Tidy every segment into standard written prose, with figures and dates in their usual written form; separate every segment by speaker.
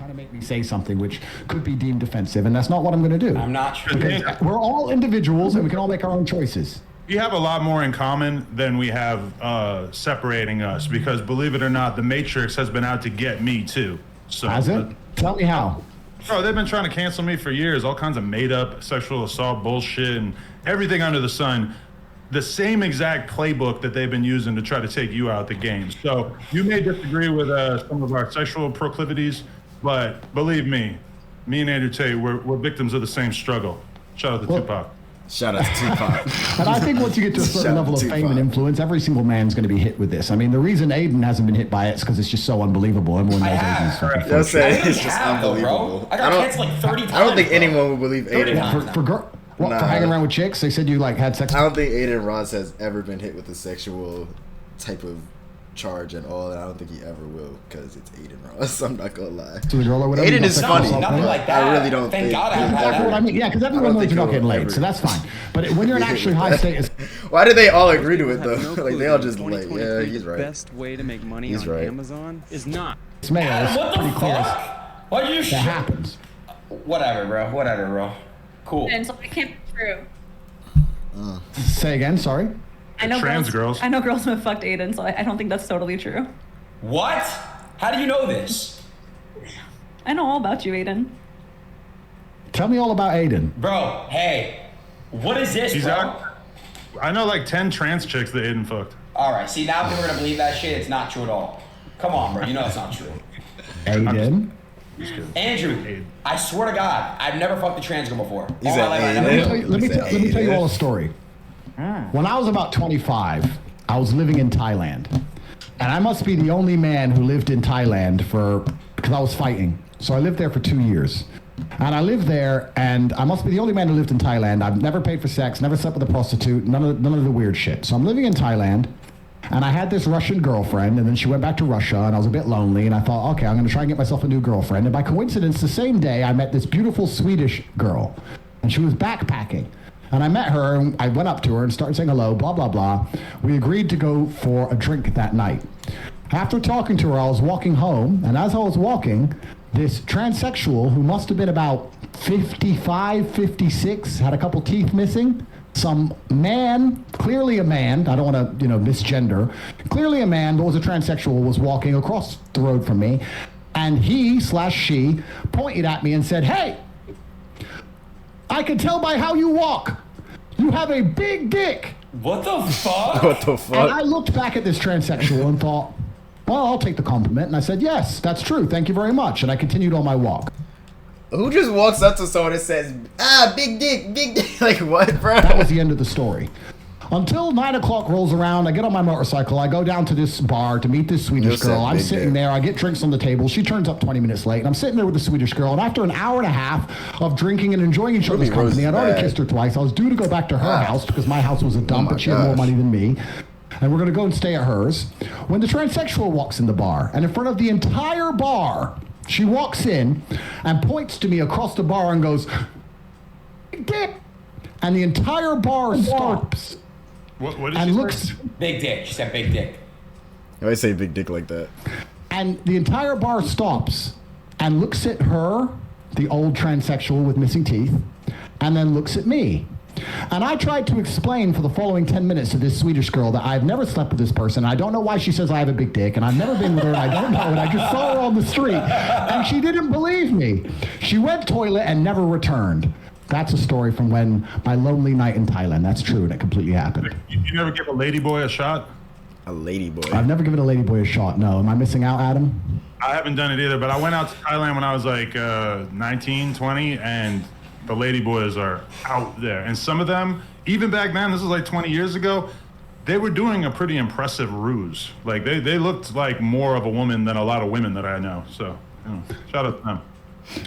Speaker 1: trying to make me say something which could be deemed offensive, and that's not what I'm going to do.
Speaker 2: I'm not sure.
Speaker 1: Because we're all individuals, and we can all make our own choices.
Speaker 3: We have a lot more in common than we have separating us, because believe it or not, the Matrix has been out to get me too. So,
Speaker 1: has it? Tell me how.
Speaker 3: Bro, they've been trying to cancel me for years. All kinds of made-up sexual assault bullshit and everything under the sun. The same exact playbook that they've been using to try to take you out the game. So you may disagree with some of our sexual proclivities, but believe me and Andrew Tate, we're victims of the same struggle. Shout out to Tupac.
Speaker 4: Shout out to Tupac.
Speaker 1: And I think once you get to a certain level of fame and influence, every single man's going to be hit with this. I mean, the reason Aiden hasn't been hit by it is because it's just so unbelievable. Everyone knows Aiden's fucking
Speaker 4: They'll say
Speaker 2: I
Speaker 4: it's just unbelievable.
Speaker 2: Bro. I got canceled like 30 times.
Speaker 4: I don't think anyone would believe Aiden.
Speaker 1: For hanging around with chicks? They said you like had sex.
Speaker 4: I don't think Aiden Ross has ever been hit with a sexual type of charge at all, and I don't think he ever will, because it's Aiden Ross. I'm not gonna lie.
Speaker 1: To the girl or whatever.
Speaker 4: Aiden is funny.
Speaker 2: Nothing like that.
Speaker 4: I really don't
Speaker 2: Thank
Speaker 4: think.
Speaker 2: God I haven't had
Speaker 1: That's
Speaker 2: that.
Speaker 1: what I mean. Yeah, because everyone knows you're not getting laid, so that's fine. But when you're an actually high status,
Speaker 4: why did they all agree to it though? Like they all just like, yeah, he's right.
Speaker 5: Best way to make money on Amazon is not.
Speaker 1: it's male. It's
Speaker 2: What
Speaker 1: pretty
Speaker 2: the
Speaker 1: clear.
Speaker 2: fuck? Why you
Speaker 1: That happens.
Speaker 2: Whatever, bro. Cool.
Speaker 6: And so it can't be true.
Speaker 1: Say again. Sorry.
Speaker 6: I know
Speaker 3: Trans girls.
Speaker 6: I know girls who have fucked Aiden, so I don't think that's totally true.
Speaker 2: What? How do you know this?
Speaker 6: I know all about you, Aiden.
Speaker 1: Tell me all about Aiden.
Speaker 2: Bro, hey. What is this,
Speaker 3: He's
Speaker 2: bro?
Speaker 3: out. I know like 10 trans chicks that Aiden fucked.
Speaker 2: Alright, see, now people are gonna believe that shit. It's not true at all. Come on, bro. You know it's not true.
Speaker 1: Aiden.
Speaker 2: Andrew, I swear to God, I've never fucked a trans girl before.
Speaker 4: He
Speaker 2: All
Speaker 4: said
Speaker 2: my life, I never
Speaker 4: Aiden.
Speaker 1: Let me tell you all a story. When I was about 25, I was living in Thailand. And I must be the only man who lived in Thailand because I was fighting. So I lived there for 2 years. And I lived there, and I must be the only man who lived in Thailand. I've never paid for sex, never slept with a prostitute, none of the weird shit. So I'm living in Thailand, and I had this Russian girlfriend, and then she went back to Russia, and I was a bit lonely, and I thought, okay, I'm going to try and get myself a new girlfriend. And by coincidence, the same day, I met this beautiful Swedish girl, and she was backpacking. And I met her, and I went up to her and started saying hello, blah, blah, blah. We agreed to go for a drink that night. After talking to her, I was walking home, and as I was walking, this transsexual who must have been about 55, 56, had a couple teeth missing. Some man, clearly a man, I don't want to, misgender, clearly a man, but was a transsexual, was walking across the road from me. And he/she pointed at me and said, "Hey, I can tell by how you walk. You have a big dick."
Speaker 2: What the fuck?
Speaker 4: What the fuck?
Speaker 1: And I looked back at this transsexual and thought, well, I'll take the compliment. And I said, yes, that's true. Thank you very much. And I continued on my walk.
Speaker 4: Who just walks up to someone and says, big dick, big dick? Like, what, bro?
Speaker 1: That was the end of the story. Until 9 o'clock rolls around, I get on my motorcycle, I go down to this bar to meet this Swedish girl. I'm sitting there, I get drinks on the table. She turns up 20 minutes late, and I'm sitting there with the Swedish girl, and after an hour and a half of drinking and enjoying each other's company, I'd already kissed her twice. I was due to go back to her house because my house was a dump, but she had more money than me. And we're going to go and stay at hers. When the transsexual walks in the bar, and in front of the entire bar, she walks in and points to me across the bar and goes, "Dick!" And the entire bar stops.
Speaker 3: What did
Speaker 1: and
Speaker 3: she
Speaker 1: looks
Speaker 3: say?
Speaker 2: Big dick. She said big dick.
Speaker 4: I always say big dick like that.
Speaker 1: And the entire bar stops and looks at her, the old transsexual with missing teeth, and then looks at me. And I tried to explain for the following 10 minutes to this Swedish girl that I've never slept with this person. I don't know why she says I have a big dick, and I've never been with her, and I don't know, and I just saw her on the street. And she didn't believe me. She went toilet and never returned. That's a story from when my lonely night in Thailand. That's true, and it completely happened.
Speaker 3: You never give a ladyboy a shot?
Speaker 4: A ladyboy.
Speaker 1: I've never given a ladyboy a shot, no. Am I missing out, Adam?
Speaker 3: I haven't done it either, but I went out to Thailand when I was like 19, 20, and the ladyboys are out there. And some of them, even back then, this was like 20 years ago, they were doing a pretty impressive ruse. Like, they looked like more of a woman than a lot of women that I know. So, shout out to them.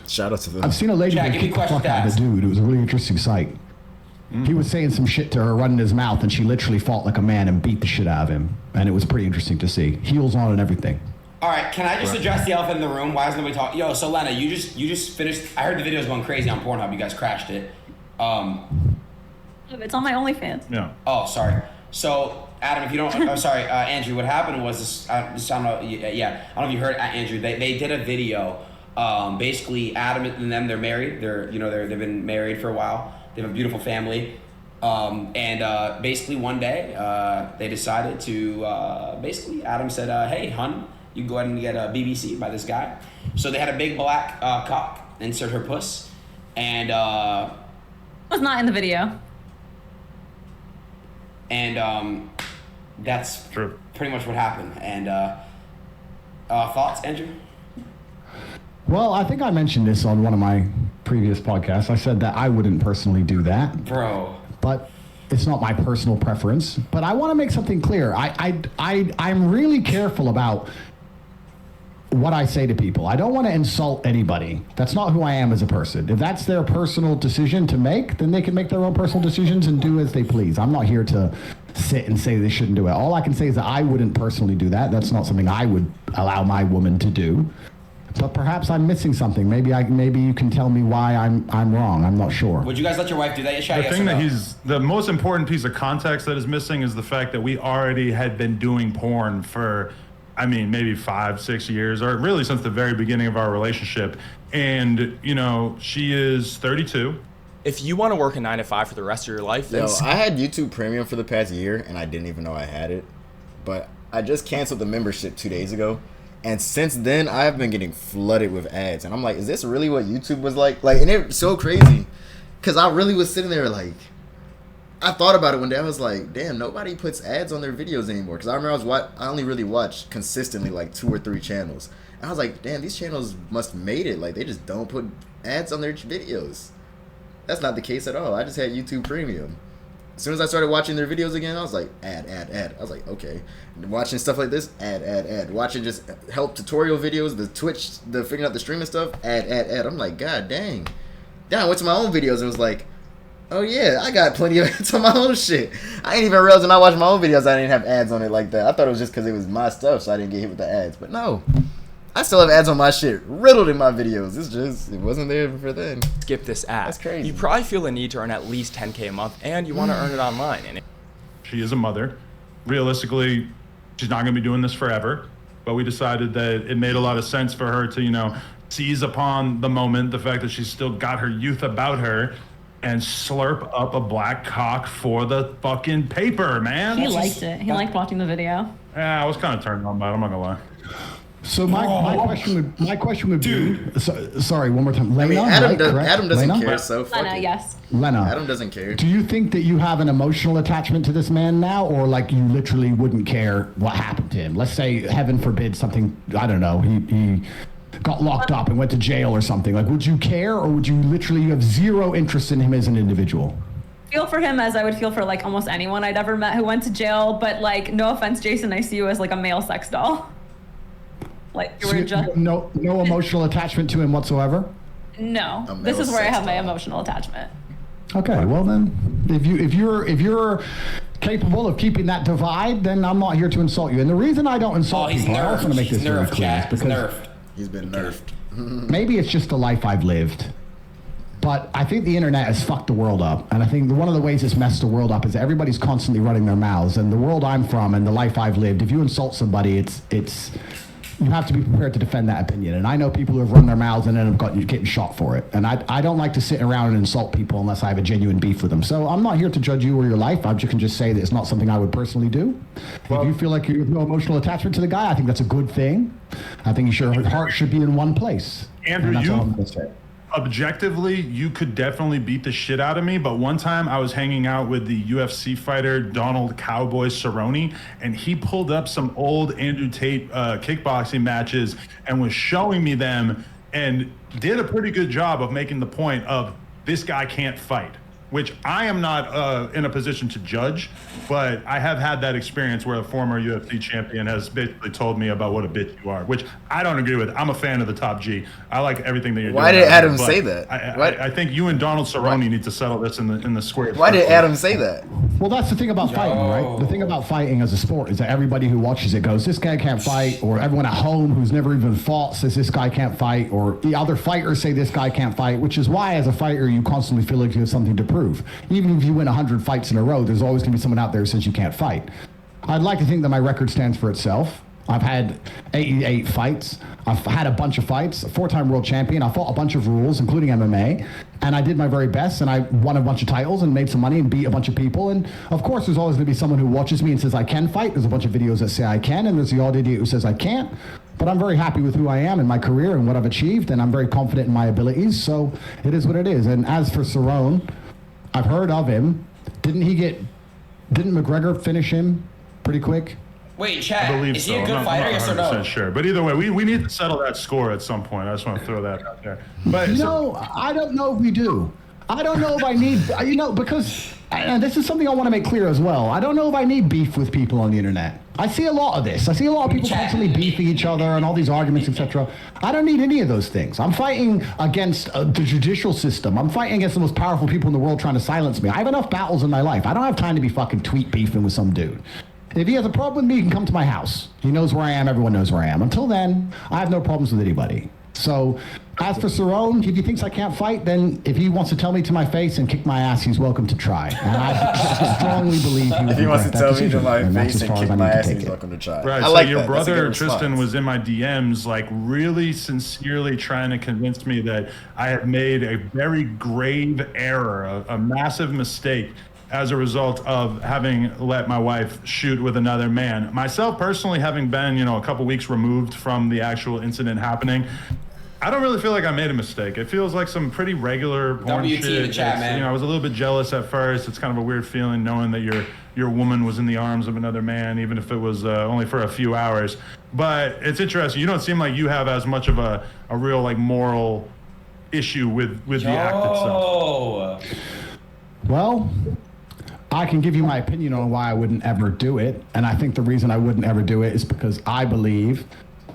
Speaker 4: Shout out to them.
Speaker 1: I've seen a lady
Speaker 2: Jack,
Speaker 1: kick
Speaker 2: give me
Speaker 1: the fuck
Speaker 2: questions
Speaker 1: out of a
Speaker 2: to
Speaker 1: dude. It was a really interesting sight. He was saying some shit to her, running his mouth, and she literally fought like a man and beat the shit out of him. And it was pretty interesting to see. Heels on and everything.
Speaker 2: All right, can I just address the elephant in the room? Why isn't nobody talking? Yo, so Lena, you just finished. I heard the video was going crazy on Pornhub. You guys crashed it.
Speaker 6: It's on my OnlyFans.
Speaker 3: Yeah.
Speaker 2: Oh, sorry. So, Adam, if you don't, I'm sorry, Andrew. What happened was this. I don't know. Yeah, I don't know if you heard, Andrew. They did a video Basically, Adam and them, they're married. They've been married for a while. They have a beautiful family. Basically one day, they decided to, Adam said, hey, hun, you can go ahead and get a BBC by this guy. So they had a big black cock insert her puss. And,
Speaker 6: Was not in the video.
Speaker 2: And, that's
Speaker 3: True.
Speaker 2: pretty much what happened. And, thoughts, Andrew?
Speaker 1: Well, I think I mentioned this on one of my previous podcasts. I said that I wouldn't personally do that.
Speaker 2: Bro.
Speaker 1: But it's not my personal preference. But I want to make something clear. I'm really careful about what I say to people. I don't want to insult anybody. That's not who I am as a person. If that's their personal decision to make, then they can make their own personal decisions and do as they please. I'm not here to sit and say they shouldn't do it. All I can say is that I wouldn't personally do that. That's not something I would allow my woman to do. But perhaps I'm missing something. Maybe you can tell me why I'm wrong. I'm not sure.
Speaker 2: Would you guys let your wife do that?
Speaker 3: The thing that the most important piece of context that is missing is the fact that we already had been doing porn for, maybe 5-6 years, or really since the very beginning of our relationship. And, she is 32.
Speaker 7: If you want to work a 9 to 5 for the rest of your life, then
Speaker 4: I had YouTube Premium for the past year, and I didn't even know I had it. But I just canceled the membership 2 days ago. And since then, I've been getting flooded with ads. And I'm like, is this really what YouTube was like? And it's so crazy. Because I really was sitting there I thought about it one day. I was like, damn, nobody puts ads on their videos anymore. Because I remember I only really watched consistently 2 or 3 channels. And I was like, damn, these channels must have made it. They just don't put ads on their videos. That's not the case at all. I just had YouTube Premium. As soon as I started watching their videos again, I was like, ad. I was like, okay. Watching stuff like this, ad. Watching just help tutorial videos, the Twitch, the figuring out the streaming stuff, ad. I'm like, god dang. Then I went to my own videos and was like, oh yeah, I got plenty of ads on my own shit. I ain't even realized when I watched my own videos I didn't have ads on it like that. I thought it was just because it was my stuff, so I didn't get hit with the ads. But no. I still have ads on my shit riddled in my videos. It wasn't there for then.
Speaker 7: skip this ad.
Speaker 4: That's crazy.
Speaker 7: You probably feel the need to earn at least $10K a month, and you want to earn it online. And
Speaker 3: She is a mother. Realistically, she's not going to be doing this forever. But we decided that it made a lot of sense for her to, seize upon the moment, the fact that she's still got her youth about her, and slurp up a black cock for the fucking paper, man.
Speaker 6: He liked it. He liked watching the video.
Speaker 3: Yeah, I was kind of turned on by it. I'm not going to lie.
Speaker 1: So my question would be, sorry, one more time. Lena,
Speaker 4: Adam
Speaker 1: right?
Speaker 4: doesn't
Speaker 1: Lena?
Speaker 4: care, so fuck
Speaker 6: Lena,
Speaker 4: it.
Speaker 6: yes.
Speaker 1: Lena,
Speaker 4: Adam doesn't care.
Speaker 1: do you think that you have an emotional attachment to this man now, or you literally wouldn't care what happened to him? Let's say, heaven forbid, something, I don't know, he got locked up and went to jail or something. Would you care, or would you literally have zero interest in him as an individual?
Speaker 6: Feel for him as I would feel for almost anyone I'd ever met who went to jail, but no offense, Jason, I see you as a male sex doll. You were just
Speaker 1: no emotional attachment to him whatsoever?
Speaker 6: No. This is where I have my emotional attachment.
Speaker 1: Okay, well then, if you're capable of keeping that divide, then I'm not here to insult you. And the reason I don't insult people, I also want to make this very clear, is because
Speaker 4: he's been nerfed.
Speaker 1: maybe it's just the life I've lived. But I think the internet has fucked the world up. And I think one of the ways it's messed the world up is that everybody's constantly running their mouths. And the world I'm from and the life I've lived, if you insult somebody, it's you have to be prepared to defend that opinion. And I know people who have run their mouths and then have getting shot for it. And I don't like to sit around and insult people unless I have a genuine beef with them. So I'm not here to judge you or your life. I can just say that it's not something I would personally do. Well, if you feel like you have no emotional attachment to the guy, I think that's a good thing. I think your heart should be in one place.
Speaker 3: Andrew,
Speaker 1: and that's all I'm gonna say.
Speaker 3: Objectively, you could definitely beat the shit out of me, but one time I was hanging out with the UFC fighter Donald Cowboy Cerrone, and he pulled up some old Andrew Tate kickboxing matches and was showing me them and did a pretty good job of making the point of this guy can't fight, which I am not in a position to judge, but I have had that experience where a former UFC champion has basically told me about what a bitch you are, which I don't agree with. I'm a fan of the Top G. I like everything that you're doing.
Speaker 4: Why did Adam say that?
Speaker 3: I think you and Donald Cerrone need to settle this in the square.
Speaker 4: Why did Adam say that?
Speaker 1: Well, that's the thing about fighting, right? The thing about fighting as a sport is that everybody who watches it goes, this guy can't fight, or everyone at home who's never even fought says this guy can't fight, or the other fighters say this guy can't fight, which is why as a fighter you constantly feel like you have something to prove. Even if you win 100 fights in a row, there's always going to be someone out there who says you can't fight. I'd like to think that my record stands for itself. I've had 88 fights. I've had a bunch of fights, a 4-time world champion. I fought a bunch of rules, including MMA, and I did my very best, and I won a bunch of titles and made some money and beat a bunch of people. And of course, there's always going to be someone who watches me and says I can fight. There's a bunch of videos that say I can, and there's the odd idiot who says I can't. But I'm very happy with who I am in my career and what I've achieved, and I'm very confident in my abilities. So it is what it is. And as for Cerrone, I've heard of him. Didn't McGregor finish him pretty quick?
Speaker 2: Wait,
Speaker 3: I
Speaker 2: Chad,
Speaker 3: believe
Speaker 2: is
Speaker 3: so.
Speaker 2: he a good
Speaker 3: I'm
Speaker 2: fighter?
Speaker 3: not
Speaker 2: Yes or no?
Speaker 3: 100% sure. But either way, we need to settle that score at some point. I just want to throw that out there. But
Speaker 1: I don't know if we do. I don't know if I need, because this is something I want to make clear as well. I don't know if I need beef with people on the internet. I see a lot of this. I see a lot of people constantly beefing each other and all these arguments, etc. I don't need any of those things. I'm fighting against the judicial system. I'm fighting against the most powerful people in the world trying to silence me. I have enough battles in my life. I don't have time to be fucking tweet beefing with some dude. If he has a problem with me, he can come to my house. He knows where I am. Everyone knows where I am. Until then, I have no problems with anybody. So, as for Cerrone, if he thinks I can't fight, then if he wants to tell me to my face and kick my ass, he's welcome to try. And I strongly believe he would
Speaker 4: If he wants to
Speaker 1: regret that
Speaker 4: tell me to
Speaker 1: decision,
Speaker 4: my
Speaker 1: and that's
Speaker 4: face
Speaker 1: as
Speaker 4: and
Speaker 1: far as
Speaker 4: kick
Speaker 1: I
Speaker 4: my
Speaker 1: need to
Speaker 4: ass,
Speaker 1: take
Speaker 4: he's
Speaker 1: it.
Speaker 4: welcome to try.
Speaker 3: right,
Speaker 4: I
Speaker 3: so
Speaker 4: like
Speaker 3: your
Speaker 4: that. That's a
Speaker 3: brother
Speaker 4: good
Speaker 3: Tristan
Speaker 4: response.
Speaker 3: was in my DMs, like really sincerely trying to convince me that I had made a very grave error, a massive mistake as a result of having let my wife shoot with another man. Myself personally, having been, a couple weeks removed from the actual incident happening, I don't really feel like I made a mistake. It feels like some pretty regular porn
Speaker 2: WT in
Speaker 3: shit.
Speaker 2: the chat, man.
Speaker 3: I was a little bit jealous at first. It's kind of a weird feeling knowing that your woman was in the arms of another man, even if it was only for a few hours. But it's interesting. You don't seem like you have as much of a real like moral issue with the act itself.
Speaker 1: Well, I can give you my opinion on why I wouldn't ever do it. And I think the reason I wouldn't ever do it is because I believe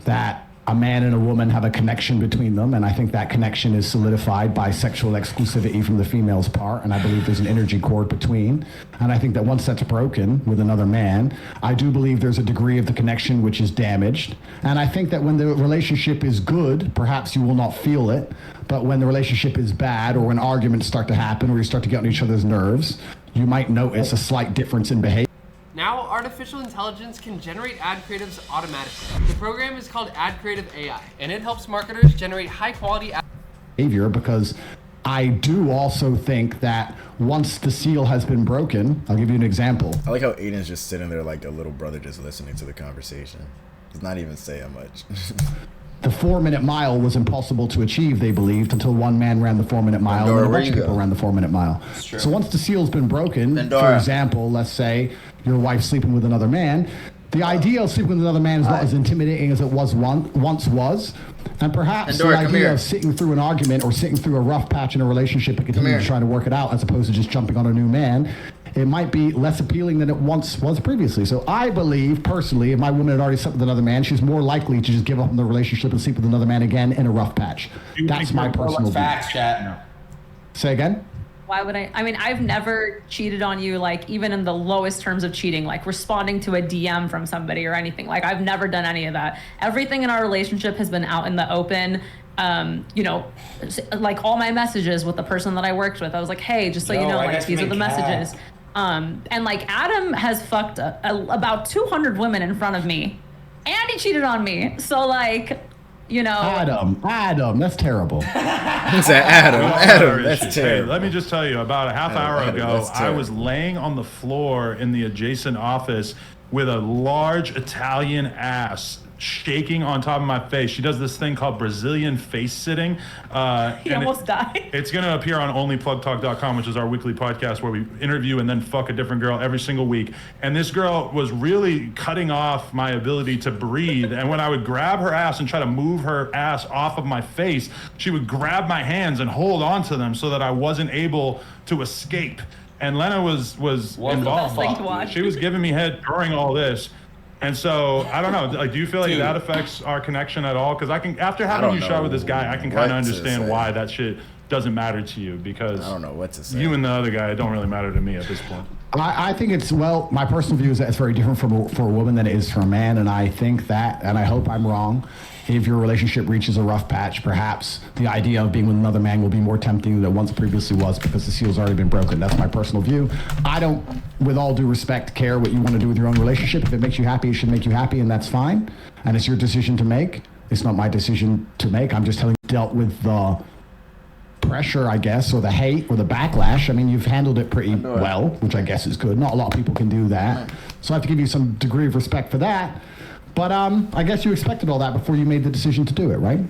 Speaker 1: that a man and a woman have a connection between them, and I think that connection is solidified by sexual exclusivity from the female's part, and I believe there's an energy cord between. And I think that once that's broken with another man, I do believe there's a degree of the connection which is damaged. And I think that when the relationship is good, perhaps you will not feel it, but when the relationship is bad, or when arguments start to happen, or you start to get on each other's nerves, you might notice a slight difference in behavior.
Speaker 8: Now, artificial intelligence can generate ad creatives automatically. The program is called Ad Creative AI, and it helps marketers generate high-quality ad
Speaker 1: behavior, because I do also think that once the seal has been broken, I'll give you an example.
Speaker 4: I like how Aiden's just sitting there like a little brother just listening to the conversation. He's not even saying much.
Speaker 1: The 4-minute mile was impossible to achieve, they believed, until one man ran the 4-minute mile
Speaker 4: Pandora,
Speaker 1: and a
Speaker 4: where
Speaker 1: bunch of
Speaker 4: you
Speaker 1: people
Speaker 4: go?
Speaker 1: ran the 4-minute mile.
Speaker 2: true.
Speaker 1: So once the seal's been broken, for
Speaker 4: Pandora.
Speaker 1: example, let's say your wife's sleeping with another man, the idea of sleeping with another man is not as intimidating as it was once was. And perhaps
Speaker 4: Pandora,
Speaker 1: the
Speaker 4: come
Speaker 1: idea
Speaker 4: here.
Speaker 1: of sitting through an argument or sitting through a rough patch in a relationship and continuing to
Speaker 4: here.
Speaker 1: try to work it out as opposed to just jumping on a new man, it might be less appealing than it once was previously. So I believe, personally, if my woman had already slept with another man, she's more likely to just give up on the relationship and sleep with another man again in a rough patch.
Speaker 3: You
Speaker 1: That's
Speaker 3: think
Speaker 1: my
Speaker 3: you're
Speaker 1: personal view.
Speaker 2: Facts, chat.
Speaker 1: Say again?
Speaker 6: Why would I? I mean, I've never cheated on you, like even in the lowest terms of cheating, like responding to a DM from somebody or anything. Like I've never done any of that. Everything in our relationship has been out in the open. Like all my messages with the person that I worked with, I was like, hey, just so you know,
Speaker 2: I
Speaker 6: like
Speaker 2: guess
Speaker 6: these are the
Speaker 2: we can.
Speaker 6: messages. And like Adam has fucked about 200 women in front of me, and he cheated on me. So like,
Speaker 1: Adam, that's terrible.
Speaker 4: He said, Adam, that's
Speaker 3: Hey,
Speaker 4: terrible.
Speaker 3: let me just tell you, about a half hour
Speaker 4: Adam,
Speaker 3: ago,
Speaker 4: that's
Speaker 3: I was
Speaker 4: terrible.
Speaker 3: laying on the floor in the adjacent office with a large Italian ass shaking on top of my face. She does this thing called Brazilian face sitting.
Speaker 6: He almost died.
Speaker 3: It's going to appear on onlyplugtalk.com, which is our weekly podcast where we interview and then fuck a different girl every single week. And this girl was really cutting off my ability to breathe. And when I would grab her ass and try to move her ass off of my face, she would grab my hands and hold on to them so that I wasn't able to escape. And Lena was involved.
Speaker 6: best thing to watch.
Speaker 3: She was giving me head during all this. And so, I don't know, like, do you feel like
Speaker 2: Dude.
Speaker 3: that affects our connection at all? Because I can, after having
Speaker 4: don't
Speaker 3: you shot with this guy, I can
Speaker 4: know
Speaker 3: kind of
Speaker 4: what to
Speaker 3: understand
Speaker 4: say.
Speaker 3: why that shit doesn't matter to you, because
Speaker 4: I don't know what to say.
Speaker 3: you and the other guy, it don't really matter to me at this point.
Speaker 1: I think it's, well, my personal view is that it's very different for a woman than it is for a man, and I think that, and I hope I'm wrong, if your relationship reaches a rough patch, perhaps the idea of being with another man will be more tempting than it once previously was because the seal's already been broken. That's my personal view. I don't, with all due respect, care what you want to do with your own relationship. If it makes you happy, it should make you happy, and that's fine. And it's your decision to make. It's not my decision to make. I'm just telling you, dealt with the pressure, I guess, or the hate or the backlash. I mean, you've handled it pretty well, which I guess is good. Not a lot of people can do that. So I have to give you some degree of respect for that. But I guess you expected all that before you made the decision to do it, right?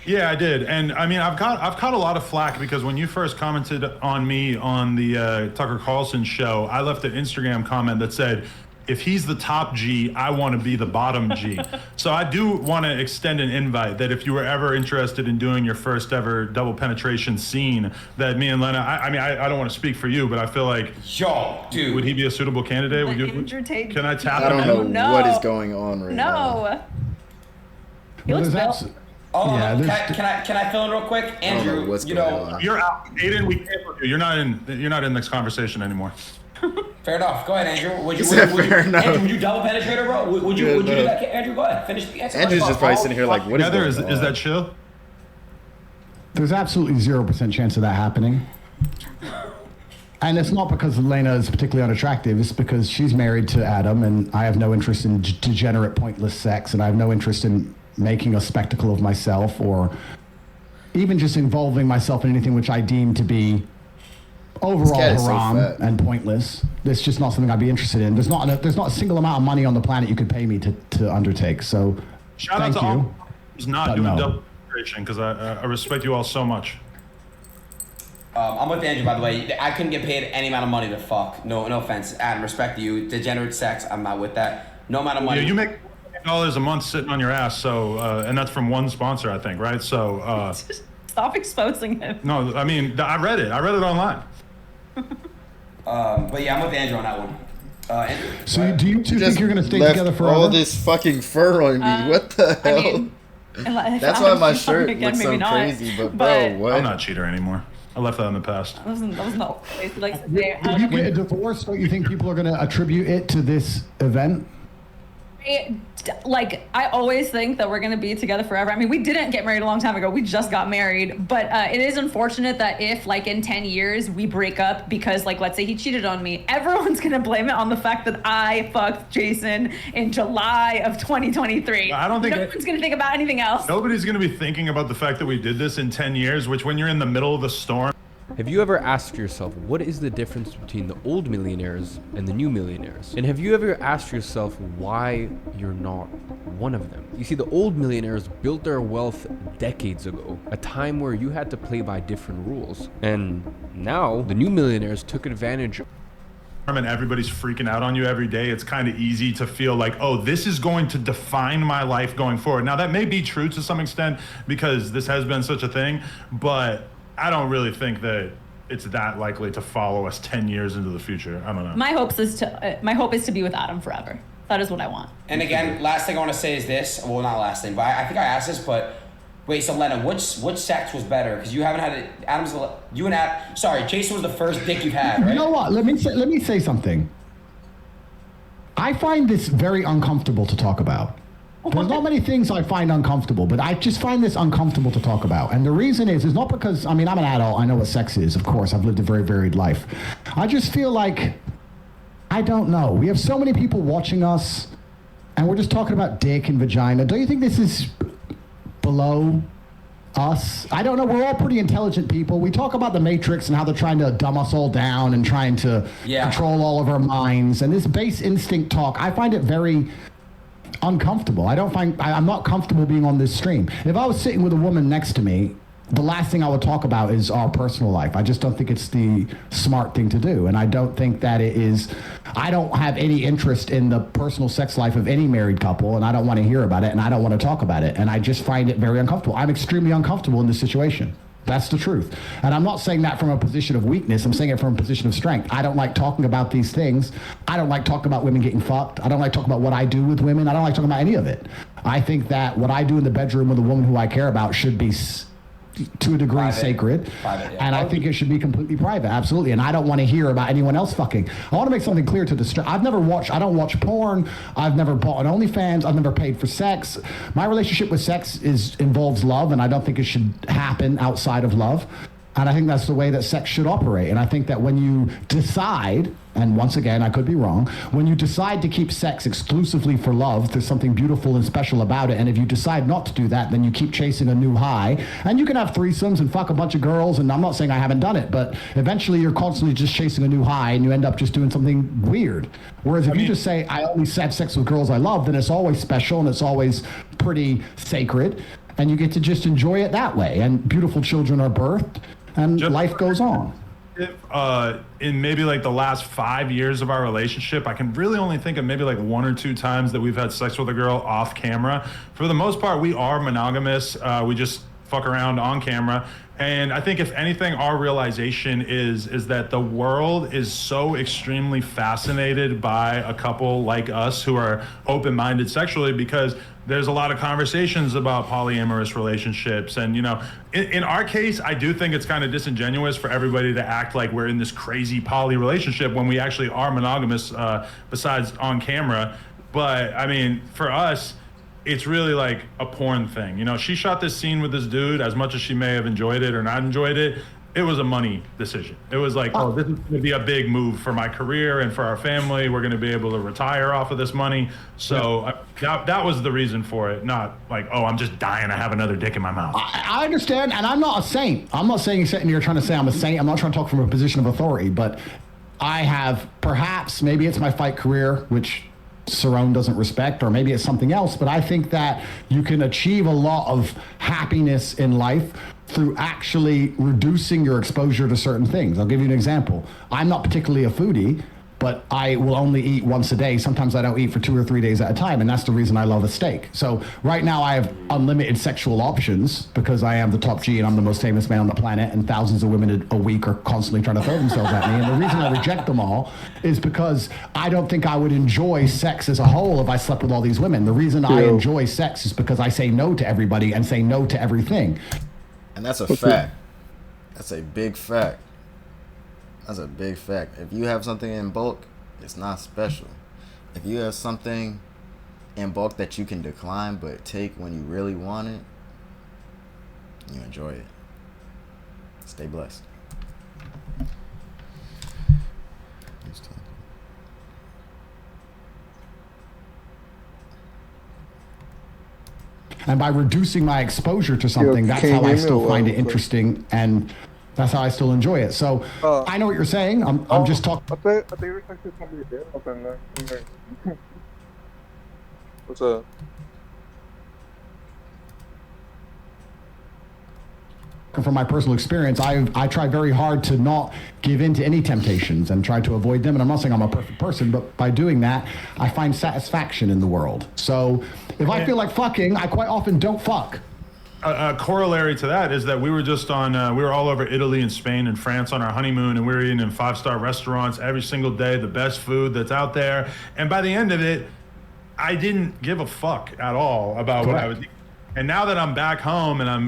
Speaker 3: Yeah, I did. And I mean, I've caught a lot of flack because when you first commented on me on the Tucker Carlson show, I left an Instagram comment that said, if he's the top G, I want to be the bottom G. So I do want to extend an invite that if you were ever interested in doing your first ever double penetration scene, that me and Lena, I mean, I don't want to speak for you, but I feel like,
Speaker 2: yo, dude,
Speaker 3: would he be a suitable candidate? Would you? Can I tap
Speaker 4: I
Speaker 3: him
Speaker 4: don't
Speaker 3: in?
Speaker 4: know what is going on right now.
Speaker 6: No. He looks built.
Speaker 2: Oh,
Speaker 1: Yeah,
Speaker 2: can I fill in real quick, Andrew?
Speaker 4: what's going on.
Speaker 3: You're out, Aiden. We can't look you. You're not in this conversation anymore.
Speaker 2: Fair enough. Go ahead, Andrew. Would you,
Speaker 4: enough.
Speaker 2: Would you double penetrate her, bro? Would you do that, Andrew? Go ahead. Finish the answer.
Speaker 4: Andrew's just probably sitting here like, what is
Speaker 3: Heather,
Speaker 4: going on?
Speaker 3: is that chill?
Speaker 1: There's absolutely 0% chance of that happening. And it's not because Elena is particularly unattractive. It's because she's married to Adam, and I have no interest in degenerate, pointless sex, and I have no interest in making a spectacle of myself or even just involving myself in anything which I deem to be overall haram and pointless. It's just not something I'd be interested in. There's not a single amount of money on the planet you could pay me to undertake. So
Speaker 3: shout out to all who's not doing double penetration because I respect you all so much.
Speaker 2: I'm with Andrew, by the way. I couldn't get paid any amount of money to fuck. No offense, Adam. Respect to you. Degenerate sex, I'm not with that. No amount of money.
Speaker 3: Yeah, you make $1 a month sitting on your ass. So and that's from one sponsor, I think, right? So
Speaker 6: stop exposing him.
Speaker 3: No, I mean I read it online.
Speaker 2: But yeah, I'm with Andrew on that one. Andrew,
Speaker 1: so do you two think you're going to stay together forever?
Speaker 4: All this fucking fur on me. What the hell?
Speaker 6: I mean,
Speaker 4: that's why my shirt looks so crazy. But bro, what?
Speaker 3: I'm not a cheater anymore. I left that in the past.
Speaker 6: That was not like.
Speaker 1: If you get a divorce, don't you think people are going to attribute it to this event?
Speaker 6: I always think that we're going to be together forever. I mean, we didn't get married a long time ago. We just got married. But it is unfortunate that if, like, in 10 years we break up because, like, let's say he cheated on me, everyone's going to blame it on the fact that I fucked Jason in July of 2023.
Speaker 3: I don't think
Speaker 6: no one's going to think about anything else.
Speaker 3: Nobody's going to be thinking about the fact that we did this in 10 years, which when you're in the middle of the storm.
Speaker 5: Have you ever asked yourself, what is the difference between the old millionaires and the new millionaires? And have you ever asked yourself why you're not one of them? You see, the old millionaires built their wealth decades ago, a time where you had to play by different rules. And now the new millionaires took advantage
Speaker 3: and everybody's freaking out on you every day. It's kind of easy to feel like, oh, this is going to define my life going forward. Now that may be true to some extent because this has been such a thing, but I don't really think that it's that likely to follow us 10 years into the future. I don't know.
Speaker 6: My hope is to be with Adam forever. That is what I want.
Speaker 2: And again, last thing I want to say is this. Well, not last thing, but I think I asked this, but wait, so Lena, which sex was better? Because you haven't had it. Jason was the first dick you've had, right?
Speaker 1: You know what? Let me say something. I find this very uncomfortable to talk about. There's not many things I find uncomfortable, but I just find this uncomfortable to talk about. And the reason is not because, I mean, I'm an adult. I know what sex is, of course. I've lived a very varied life. I just feel like, I don't know. We have so many people watching us, and we're just talking about dick and vagina. Don't you think this is below us? I don't know. We're all pretty intelligent people. We talk about the Matrix and how they're trying to dumb us all down and trying to control all of our minds. And this base instinct talk, I find it very uncomfortable. I'm not comfortable being on this stream. If I was sitting with a woman next to me, the last thing I would talk about is our personal life. I just don't think it's the smart thing to do. And I don't think that it is. I don't have any interest in the personal sex life of any married couple, and I don't want to hear about it, and I don't want to talk about it. And I just find it very uncomfortable. I'm extremely uncomfortable in this situation. That's the truth. And I'm not saying that from a position of weakness. I'm saying it from a position of strength. I don't like talking about these things. I don't like talking about women getting fucked. I don't like talking about what I do with women. I don't like talking about any of it. I think that what I do in the bedroom with a woman who I care about should be to a degree
Speaker 2: Private.
Speaker 1: sacred.
Speaker 2: Private, yeah.
Speaker 1: And I think it should be completely private, absolutely. And I don't want to hear about anyone else fucking. I want to make something clear to the I don't watch porn. I've never bought an OnlyFans. I've never paid for sex. My relationship with sex involves love, and I don't think it should happen outside of love. And I think that's the way that sex should operate. And I think that when you decide, and once again, I could be wrong, when you decide to keep sex exclusively for love, there's something beautiful and special about it. And if you decide not to do that, then you keep chasing a new high. And you can have threesomes and fuck a bunch of girls. And I'm not saying I haven't done it, but eventually you're constantly just chasing a new high and you end up just doing something weird. Whereas if you just say, I only have sex with girls I love, then it's always special and it's always pretty sacred. And you get to just enjoy it that way. And beautiful children are birthed. And life goes on.
Speaker 3: In maybe like the last 5 years of our relationship, I can really only think of maybe like 1 or 2 times that we've had sex with a girl off camera. For the most part, we are monogamous. We just fuck around on camera. And I think if anything, our realization is that the world is so extremely fascinated by a couple like us who are open-minded sexually, because there's a lot of conversations about polyamorous relationships. And, you know, in our case, I do think it's kind of disingenuous for everybody to act like we're in this crazy poly relationship when we actually are monogamous, besides on camera. But I mean, for us, it's really like a porn thing. You know, she shot this scene with this dude. As much as she may have enjoyed it or not enjoyed it, it was a money decision. It was like, oh, this is going to be a big move for my career and for our family. We're going to be able to retire off of this money. So that was the reason for it. Not like, oh, I'm just dying to have another dick in my mouth.
Speaker 1: I understand, and I'm not a saint. I'm not saying you're trying to say I'm a saint. I'm not trying to talk from a position of authority, but I have perhaps, maybe it's my fight career, which Cerrone doesn't respect, or maybe it's something else, but I think that you can achieve a lot of happiness in life through actually reducing your exposure to certain things. I'll give you an example. I'm not particularly a foodie, but I will only eat once a day. Sometimes I don't eat for 2 or 3 days at a time, and that's the reason I love a steak. So right now I have unlimited sexual options because I am the top G and I'm the most famous man on the planet, and thousands of women a week are constantly trying to throw themselves at me. And the reason I reject them all is because I don't think I would enjoy sex as a whole if I slept with all these women. The reason I enjoy sex is because I say no to everybody and say no to everything.
Speaker 4: And that's a fact. That's a big fact. That's a big fact. If you have something in bulk, it's not special. If you have something in bulk that you can decline but take when you really want it, you enjoy it. Stay blessed.
Speaker 1: And by reducing my exposure to something, that's how I still find it interesting, and that's how I still enjoy it. So I know what you're saying. I'm just talking.
Speaker 9: What's up?
Speaker 1: From my personal experience, I try very hard to not give in to any temptations and try to avoid them. And I'm not saying I'm a perfect person, but by doing that, I find satisfaction in the world. So if I feel like fucking, I quite often don't fuck.
Speaker 3: A corollary to that is that we were just on, we were all over Italy and Spain and France on our honeymoon, and we were eating in 5-star restaurants every single day, the best food that's out there. And by the end of it, I didn't give a fuck at all about what I was eating. And now that I'm back home and I'm,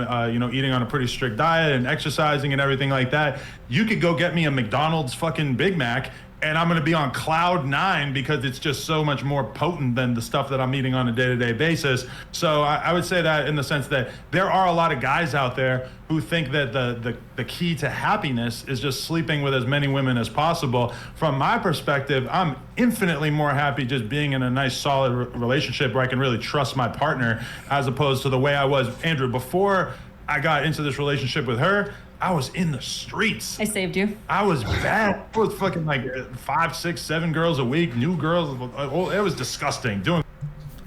Speaker 3: eating on a pretty strict diet and exercising and everything like that, you could go get me a McDonald's fucking Big Mac and I'm going to be on cloud 9 because it's just so much more potent than the stuff that I'm eating on a day-to-day basis. So I would say that in the sense that there are a lot of guys out there who think that the key to happiness is just sleeping with as many women as possible. From my perspective, I'm infinitely more happy just being in a nice, solid relationship where I can really trust my partner, as opposed to the way I was, Andrew, before I got into this relationship with her. I was in the streets.
Speaker 6: I saved you.
Speaker 3: I was bad. I was fucking like 5, 6, 7 girls a week, new girls. It was disgusting.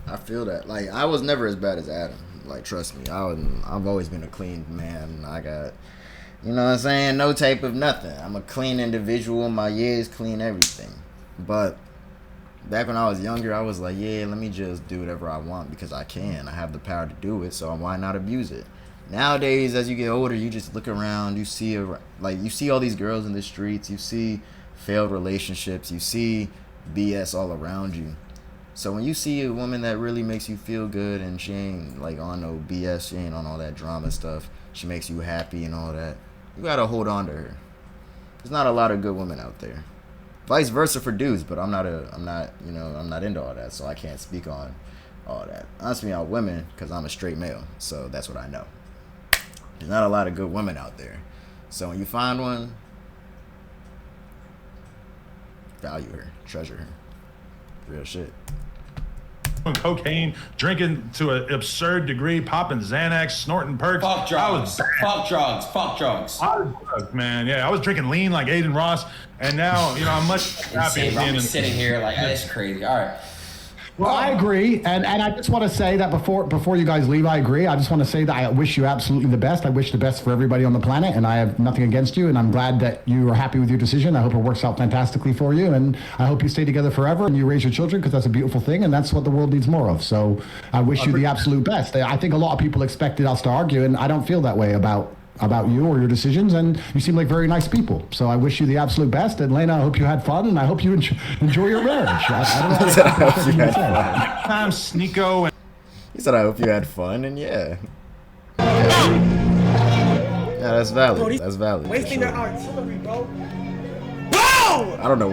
Speaker 4: I feel that. Like, I was never as bad as Adam. Like, trust me. I've always been a clean man. I got, you know what I'm saying? No type of nothing. I'm a clean individual. My years clean everything. But back when I was younger, I was like, yeah, let me just do whatever I want because I can. I have the power to do it, so why not abuse it? Nowadays, as you get older, you just look around, you see all these girls in the streets, you see failed relationships, you see BS all around you. So when you see a woman that really makes you feel good and she ain't like on no BS, she ain't on all that drama stuff, she makes you happy and all that, you gotta hold on to her. There's not a lot of good women out there. Vice versa for dudes, but I'm not into all that, so I can't speak on all that. I'm speaking on women because I'm a straight male, so that's what I know. There's not a lot of good women out there. So when you find one, value her, treasure her. Real shit.
Speaker 3: Cocaine, drinking to an absurd degree, popping Xanax, snorting perks.
Speaker 2: Fuck drugs. Fuck drugs. Fuck drugs.
Speaker 3: I was drugged, man. Yeah, I was drinking lean like Adinross, and now I'm much happier.
Speaker 2: Insane. I'm sitting here like that's crazy. All right.
Speaker 1: Well, I agree, and I just want to say that before you guys leave, I agree. I just want to say that I wish you absolutely the best. I wish the best for everybody on the planet, and I have nothing against you, and I'm glad that you are happy with your decision. I hope it works out fantastically for you, and I hope you stay together forever and you raise your children, because that's a beautiful thing, and that's what the world needs more of. So I wish you the absolute best. I think a lot of people expected us to argue, and I don't feel that way about you or your decisions, and you seem like very nice people. So I wish you the absolute best. And Lena, I hope you had fun, and I hope you enjoy your marriage. I don't know what else you can say.
Speaker 3: I'm Sneeko. And
Speaker 4: He said, I hope you had fun, and yeah. Yeah, that's valid. That's valid.
Speaker 9: Wasting
Speaker 4: Sure.
Speaker 9: their artillery, bro.
Speaker 4: I don't know